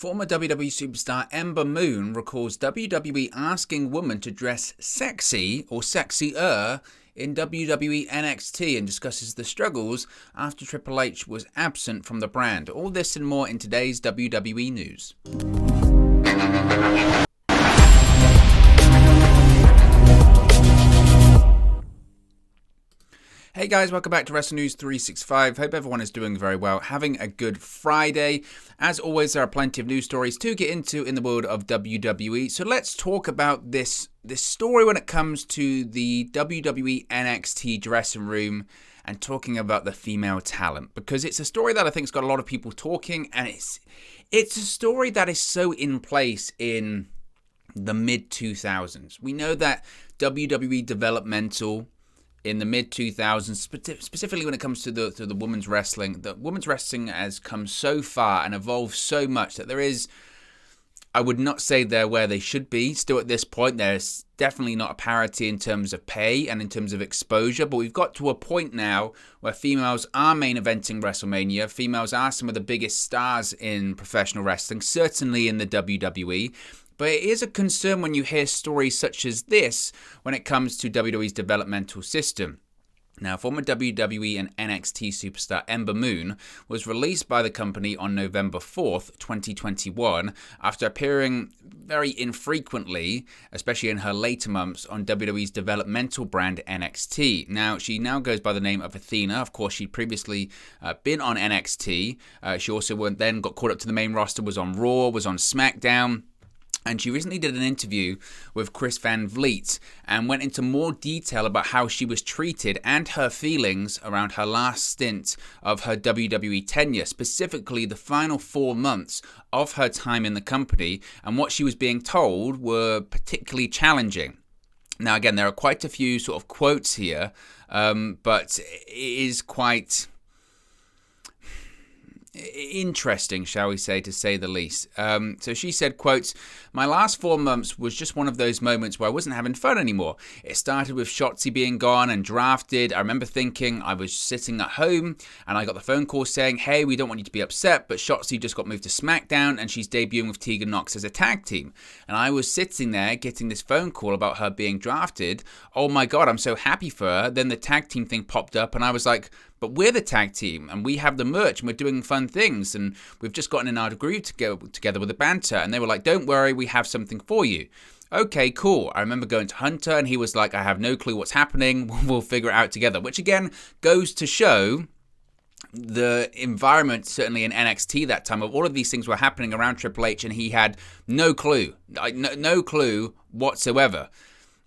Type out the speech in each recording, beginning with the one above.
Former WWE superstar Ember Moon recalls WWE asking women to dress sexy or sexier in WWE NXT and discusses the struggles after Triple H was absent from the brand. All this and more in today's WWE news. Hey guys, welcome back to Wrestling News 365. Hope everyone is doing very well, having a good Friday. As always, there are plenty of news stories to get into in the world of WWE. So let's talk about this story when it comes to the WWE NXT dressing room and talking about the female talent, because it's a story that I think has got a lot of people talking, and it's a story that is so in place in the mid-2000s. We know that WWE developmental in the mid-2000s, specifically when it comes to the women's wrestling, the women's wrestling has come so far and evolved so much that there is, I would not say they're where they should be. Still at this point, there's definitely not a parity in terms of pay and in terms of exposure, but we've got to a point now where females are main eventing WrestleMania. Females are some of the biggest stars in professional wrestling, certainly in the WWE. But it is a concern when you hear stories such as this when it comes to WWE's developmental system. Now, former WWE and NXT superstar Ember Moon was released by the company on November 4th, 2021, after appearing very infrequently, especially in her later months, on WWE's developmental brand NXT. Now, she now goes by the name of Athena. Of course, she'd previously been on NXT. She also then got caught up to the main roster, was on Raw, was on SmackDown. And she recently did an interview with Chris Van Vliet and went into more detail about how she was treated and her feelings around her last stint of her WWE tenure, specifically the final 4 months of her time in the company, and what she was being told were particularly challenging. Now, again, there are quite a few sort of quotes here, but it is quite interesting, shall we say, to say the least. So she said, quotes, "My last 4 months was just one of those moments where I wasn't having fun anymore. It started with Shotzi being gone and drafted. I remember thinking I was sitting at home and I got the phone call saying, hey, we don't want you to be upset, but Shotzi just got moved to SmackDown and she's debuting with Tegan Nox as a tag team. And I was sitting there getting this phone call about her being drafted. Oh my God, I'm so happy for her. Then the tag team thing popped up and I was like, but we're the tag team and we have the merch and we're doing fun things and we've just gotten in our groove to go together with the banter. And they were like, don't worry, we have something for you. Okay, cool. I remember going to Hunter and he was like, I have no clue what's happening. We'll figure it out together. Which again goes to show the environment, certainly in NXT that time, of all of these things were happening around Triple H and he had no clue, no clue whatsoever.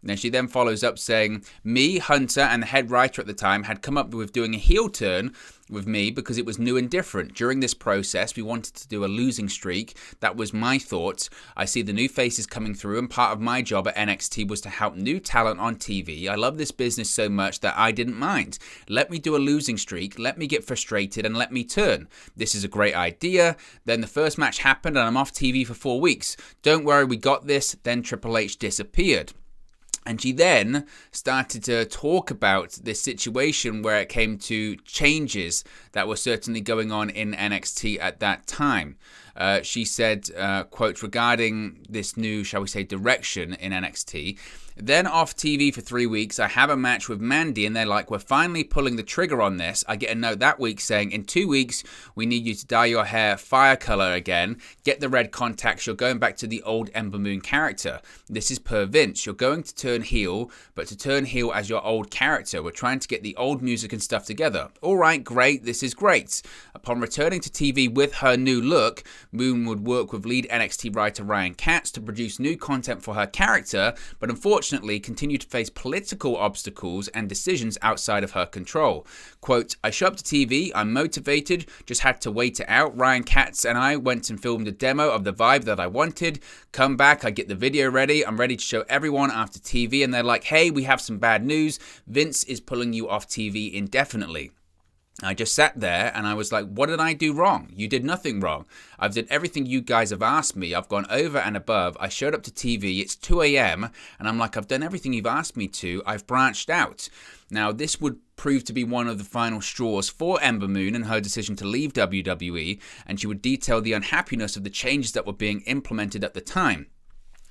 Then she then follows up saying, me, Hunter, and the head writer at the time had come up with doing a heel turn with me because it was new and different. During this process, we wanted to do a losing streak. That was my thoughts. I see the new faces coming through, and part of my job at NXT was to help new talent on TV. I love this business so much that I didn't mind. Let me do a losing streak, let me get frustrated, and let me turn. This is a great idea. Then the first match happened, and I'm off TV for 4 weeks. Don't worry, we got this. Then Triple H disappeared. And she then started to talk about this situation where it came to changes that were certainly going on in NXT at that time. She said, quote, regarding this new, shall we say, direction in NXT, then off TV for 3 weeks, I have a match with Mandy and they're like, we're finally pulling the trigger on this. I get a note that week saying, in 2 weeks, we need you to dye your hair fire color again, get the red contacts, you're going back to the old Ember Moon character. This is per Vince. You're going to turn heel, but to turn heel as your old character. We're trying to get the old music and stuff together. All right, great, this is great. Upon returning to TV with her new look, Moon would work with lead NXT writer Ryan Katz to produce new content for her character, but unfortunately continued to face political obstacles and decisions outside of her control. Quote, I show up to TV, I'm motivated, just had to wait it out. Ryan Katz and I went and filmed a demo of the vibe that I wanted. Come back, I get the video ready, I'm ready to show everyone after TV, and they're like, hey, we have some bad news. Vince is pulling you off TV indefinitely. I just sat there and I was like, what did I do wrong? You did nothing wrong. I've done everything you guys have asked me. I've gone over and above. I showed up to TV. It's 2 a.m. and I'm like, I've done everything you've asked me to. I've branched out. Now, this would prove to be one of the final straws for Ember Moon and her decision to leave WWE, and she would detail the unhappiness of the changes that were being implemented at the time.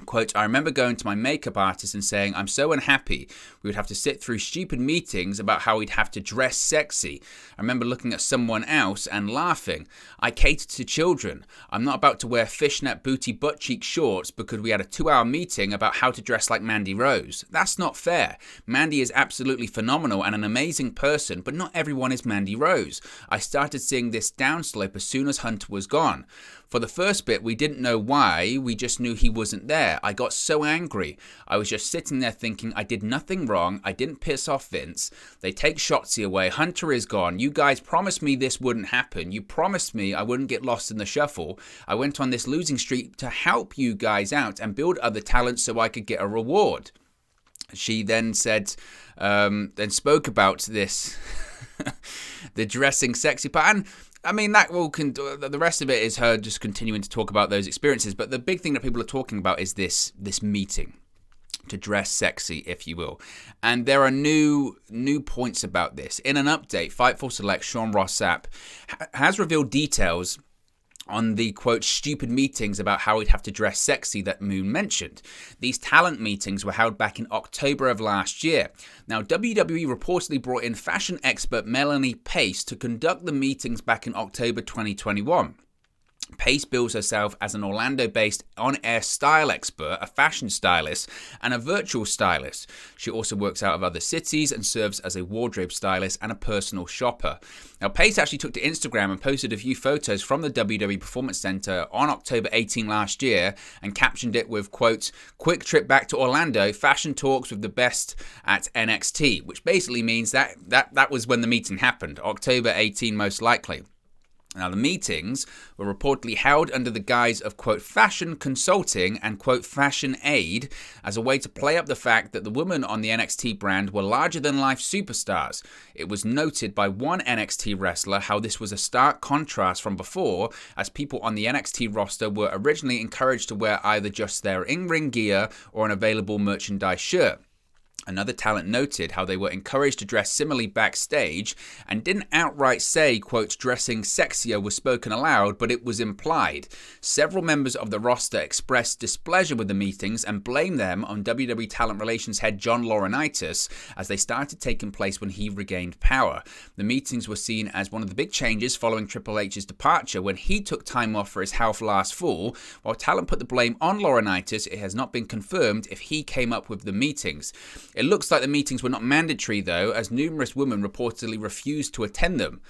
Quote, I remember going to my makeup artist and saying, I'm so unhappy. We would have to sit through stupid meetings about how we'd have to dress sexy. I remember looking at someone else and laughing. I cater to children. I'm not about to wear fishnet booty butt cheek shorts because we had a 2-hour meeting about how to dress like Mandy Rose. That's not fair. Mandy is absolutely phenomenal and an amazing person, but not everyone is Mandy Rose. I started seeing this downslope as soon as Hunter was gone. For the first bit, we didn't know why, we just knew he wasn't there. I got so angry. I was just sitting there thinking I did nothing wrong, I didn't piss off Vince. They take Shotzi away, Hunter is gone. You guys promised me this wouldn't happen. You promised me I wouldn't get lost in the shuffle. I went on this losing streak to help you guys out and build other talents so I could get a reward. She then said, then spoke about this, the dressing sexy part. And I mean, the rest of it is her just continuing to talk about those experiences. But the big thing that people are talking about is this meeting to dress sexy, if you will. And there are new points about this. In an update, Fightful Select Sean Ross Sapp has revealed details on the, quote, stupid meetings about how we'd have to dress sexy that Moon mentioned. These talent meetings were held back in October of last year. Now, WWE reportedly brought in fashion expert Melanie Pace to conduct the meetings back in October 2021. Pace bills herself as an Orlando-based on-air style expert, a fashion stylist, and a virtual stylist. She also works out of other cities and serves as a wardrobe stylist and a personal shopper. Now, Pace actually took to Instagram and posted a few photos from the WWE Performance Center on October 18 last year and captioned it with, quote, quick trip back to Orlando, fashion talks with the best at NXT, which basically means that was when the meeting happened, October 18 most likely. Now, the meetings were reportedly held under the guise of, quote, fashion consulting and, quote, fashion aid as a way to play up the fact that the women on the NXT brand were larger-than-life superstars. It was noted by one NXT wrestler how this was a stark contrast from before, as people on the NXT roster were originally encouraged to wear either just their in-ring gear or an available merchandise shirt. Another talent noted how they were encouraged to dress similarly backstage and didn't outright say, quote, dressing sexier was spoken aloud, but it was implied. Several members of the roster expressed displeasure with the meetings and blamed them on WWE Talent Relations head John Laurinaitis as they started taking place when he regained power. The meetings were seen as one of the big changes following Triple H's departure when he took time off for his health last fall. While talent put the blame on Laurinaitis, it has not been confirmed if he came up with the meetings. It looks like the meetings were not mandatory, though, as numerous women reportedly refused to attend them.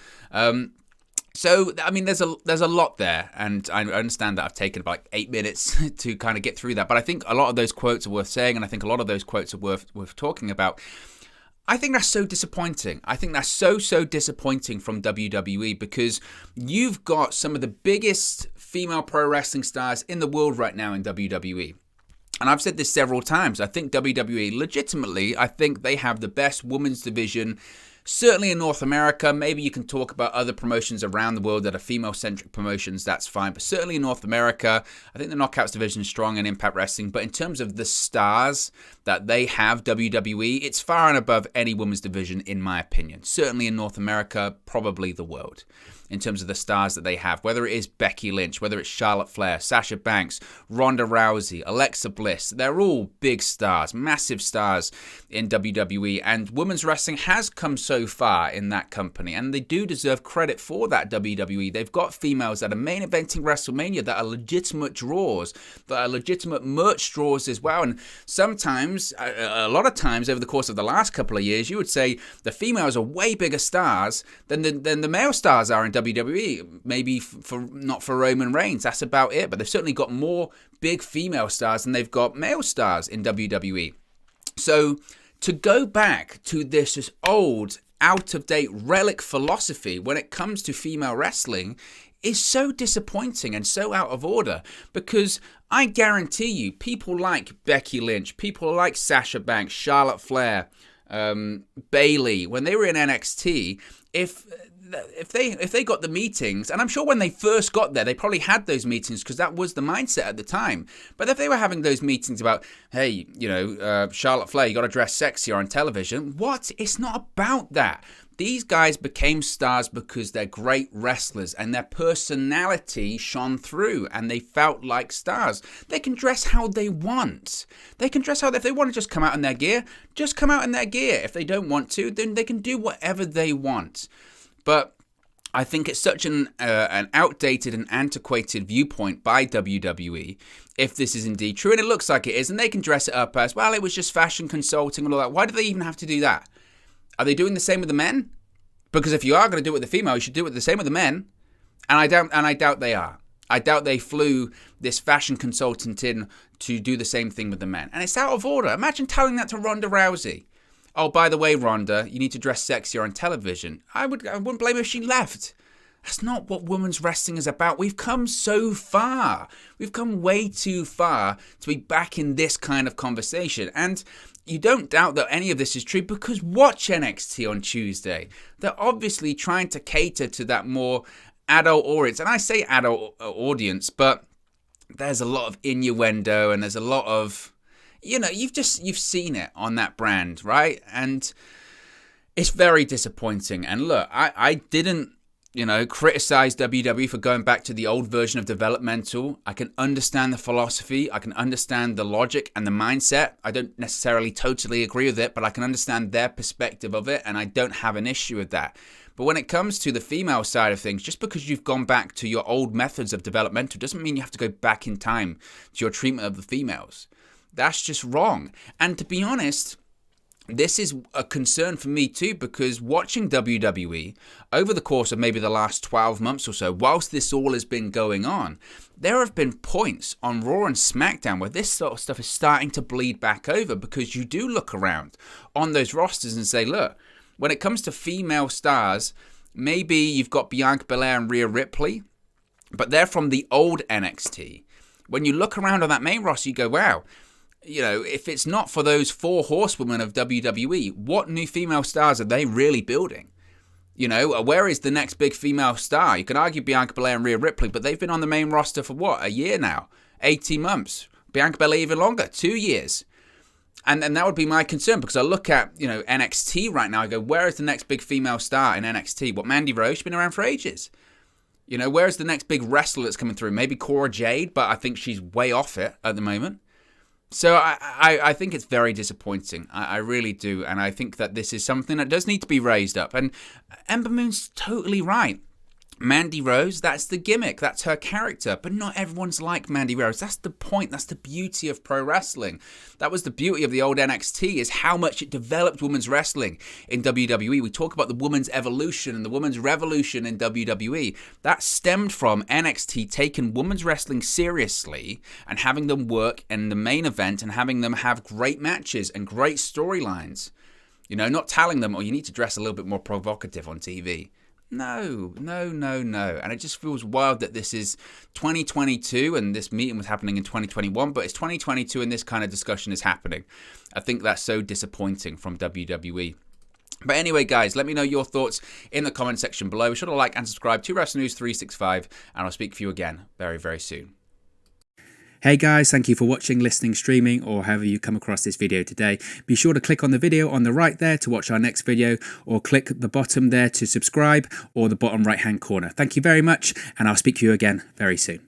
So, I mean, there's a lot there, and I understand that I've taken about 8 minutes to kind of get through that, but I think a lot of those quotes are worth saying, and I think a lot of those quotes are worth talking about. I think that's so disappointing. I think that's so disappointing from WWE because you've got some of the biggest female pro wrestling stars in the world right now in WWE. And I've said this several times. I think WWE, legitimately, I think they have the best women's division, certainly in North America. Maybe you can talk about other promotions around the world that are female-centric promotions, that's fine. But certainly in North America, I think the Knockouts division is strong in Impact Wrestling. But in terms of the stars that they have, WWE, it's far and above any women's division, in my opinion. Certainly in North America, probably the world. In terms of the stars that they have, whether it is Becky Lynch, whether it's Charlotte Flair, Sasha Banks, Ronda Rousey, Alexa Bliss, they're all big stars, massive stars in WWE, and women's wrestling has come so far in that company, and they do deserve credit for that, WWE. They've got females that are main eventing WrestleMania that are legitimate draws, that are legitimate merch draws as well, and sometimes, a lot of times over the course of the last couple of years, you would say the females are way bigger stars than the male stars are in WWE, maybe not for Roman Reigns, that's about it, but they've certainly got more big female stars than they've got male stars in WWE. So to go back to this old, out-of-date relic philosophy when it comes to female wrestling is so disappointing and so out of order, because I guarantee you, people like Becky Lynch, people like Sasha Banks, Charlotte Flair, Bayley, when they were in NXT, if if they got the meetings, and I'm sure when they first got there, they probably had those meetings because that was the mindset at the time. But if they were having those meetings about, hey, Charlotte Flair, you got to dress sexier on television. What? It's not about that. These guys became stars because they're great wrestlers and their personality shone through and they felt like stars. They can dress how they want. They can dress how if they want to just come out in their gear, just come out in their gear. If they don't want to, then they can do whatever they want. But I think it's such an outdated and antiquated viewpoint by WWE, if this is indeed true, and it looks like it is, and they can dress it up as, well, it was just fashion consulting and all that. Why do they even have to do that? Are they doing the same with the men? Because if you are going to do it with the female, you should do it the same with the men. And I doubt they are. I doubt they flew this fashion consultant in to do the same thing with the men. And it's out of order. Imagine telling that to Ronda Rousey. Oh, by the way, Ronda, you need to dress sexier on television. I wouldn't blame her if she left. That's not what women's wrestling is about. We've come so far. We've come way too far to be back in this kind of conversation. And you don't doubt that any of this is true because watch NXT on Tuesday. They're obviously trying to cater to that more adult audience. And I say adult audience, but there's a lot of innuendo and there's a lot of, you've seen it on that brand, right? And it's very disappointing. And look, I didn't, criticize WWE for going back to the old version of developmental. I can understand the philosophy. I can understand the logic and the mindset. I don't necessarily totally agree with it, but I can understand their perspective of it, and I don't have an issue with that. But when it comes to the female side of things, just because you've gone back to your old methods of developmental doesn't mean you have to go back in time to your treatment of the females. That's just wrong. And to be honest, this is a concern for me too, because watching WWE over the course of maybe the last 12 months or so, whilst this all has been going on, there have been points on Raw and SmackDown where this sort of stuff is starting to bleed back over, because you do look around on those rosters and say, look, when it comes to female stars, maybe you've got Bianca Belair and Rhea Ripley, but they're from the old NXT. When you look around on that main roster, you go, wow, if it's not for those 4 horsewomen of WWE, what new female stars are they really building? Where is the next big female star? You can argue Bianca Belair and Rhea Ripley, but they've been on the main roster for what? A year now? 18 months? Bianca Belair even longer? 2 years? And that would be my concern, because I look at, NXT right now, I go, where is the next big female star in NXT? What, Mandy Rose? She's been around for ages. Where's the next big wrestler that's coming through? Maybe Cora Jade, but I think she's way off it at the moment. So I think it's very disappointing. I really do. And I think that this is something that does need to be raised up. And Ember Moon's totally right. Mandy Rose, that's the gimmick. That's her character. But not everyone's like Mandy Rose. That's the point. That's the beauty of pro wrestling. That was the beauty of the old NXT, is how much it developed women's wrestling in WWE. We talk about the women's evolution and the women's revolution in WWE. That stemmed from NXT taking women's wrestling seriously and having them work in the main event and having them have great matches and great storylines. Not telling them, oh, you need to dress a little bit more provocative on TV. No. And it just feels wild that this is 2022 and this meeting was happening in 2021, but it's 2022 and this kind of discussion is happening. I think that's so disappointing from WWE. But anyway, guys, let me know your thoughts in the comment section below. Be sure to like and subscribe to Wrestle News 365, and I'll speak to you again very, very soon. Hey guys, thank you for watching, listening, streaming, or however you come across this video today. Be sure to click on the video on the right there to watch our next video, or click the bottom there to subscribe, or the bottom right hand corner. Thank you very much, and I'll speak to you again very soon.